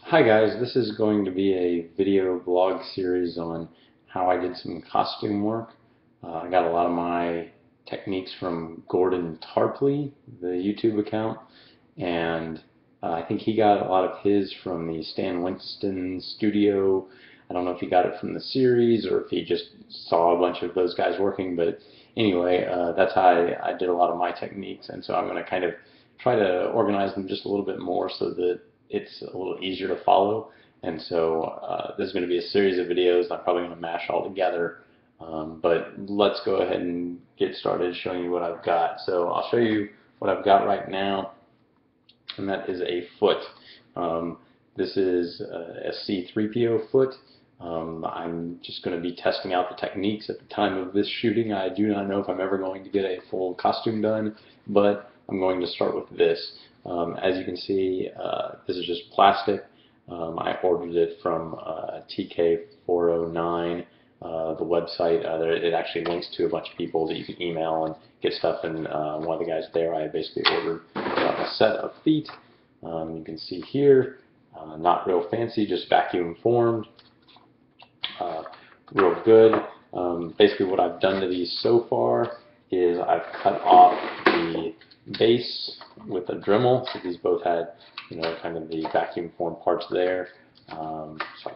Hi guys, this is going to be a video blog series on how I did some costume work. I got a lot of my techniques from Gordon Tarpley, the YouTube account, and I think he got a lot of his from the Stan Winston studio. I don't know if he got it from the series or if he just saw a bunch of those guys working, but anyway, that's how I did a lot of my techniques, and so I'm going to kind of try to organize them just a little bit more so that it's a little easier to follow. And so this is going to be a series of videos I'm probably going to mash all together. But let's go ahead and get started showing you what I've got. So I'll show you what I've got right now, and that is a foot. This is a C-3PO foot. I'm just going to be testing out the techniques at the time of this shooting. I do not know if I'm ever going to get a full costume done, but I'm going to start with this. As you can see, this is just plastic. I ordered it from TK409, the website. It actually links to a bunch of people that you can email and get stuff, and one of the guys there, I basically ordered a set of feet. You can see here, not real fancy, just vacuum formed. Real good. Basically what I've done to these so far is I've cut off the base with a Dremel. So these both had, kind of the vacuum formed parts there. So I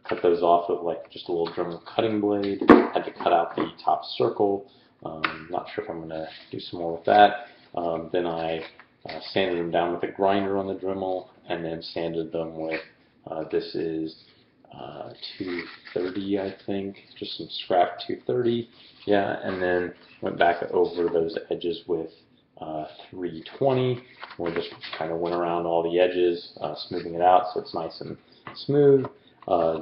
cut those off with like just a little Dremel cutting blade. Had to cut out the top circle. Not sure if I'm going to do some more with that. Then I sanded them down with a grinder on the Dremel, and then sanded them with this is 230, I think, just some scrap 230, yeah, and then went back over those edges with 320. We just kind of went around all the edges, smoothing it out so it's nice and smooth.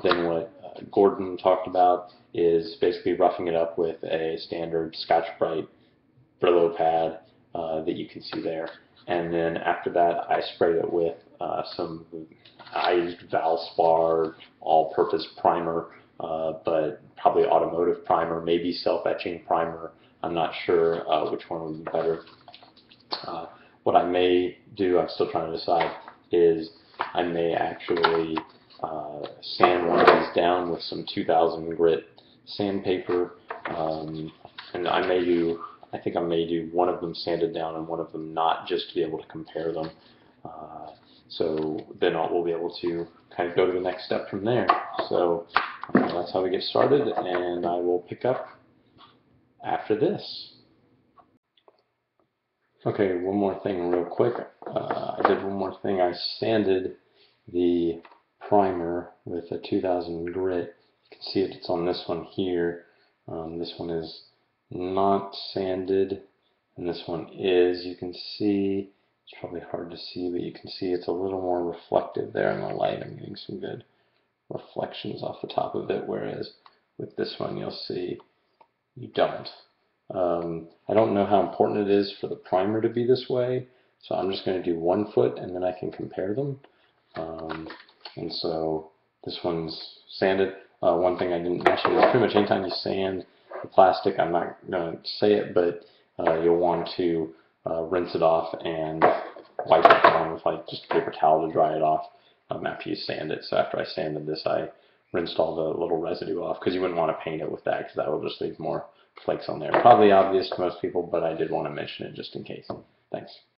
Then what Gordon talked about is basically roughing it up with a standard Scotch-Brite Brillo pad that you can see there. And then after that, I sprayed it with I used Valspar all-purpose primer, but probably automotive primer, maybe self-etching primer. I'm not sure which one would be better. What I may do, I'm still trying to decide, is I may actually sand one of these down with some 2000 grit sandpaper, and I think I may do one of them sanded down and one of them not, just to be able to compare them. So then we'll be able to kind of go to the next step from there. So that's how we get started, and I will pick up after this. Okay, one more thing real quick. I did one more thing. I sanded the primer with a 2000 grit. You can see it's on this one here. This one is not sanded, and this one is. You can see, it's probably hard to see, but you can see it's a little more reflective there in the light. I'm getting some good reflections off the top of it, whereas with this one you'll see you don't. I don't know how important it is for the primer to be this way, so I'm just going to do one foot and then I can compare them. And so this one's sanded. One thing I didn't mention is pretty much anytime you sand the plastic, I'm not going to say it, but you'll want to rinse it off and wipe it down with like just a paper towel to dry it off after you sand it. So after I sanded this, I rinsed all the little residue off, because you wouldn't want to paint it with that, because that will just leave more flakes on there. Probably obvious to most people, but I did want to mention it just in case. Thanks.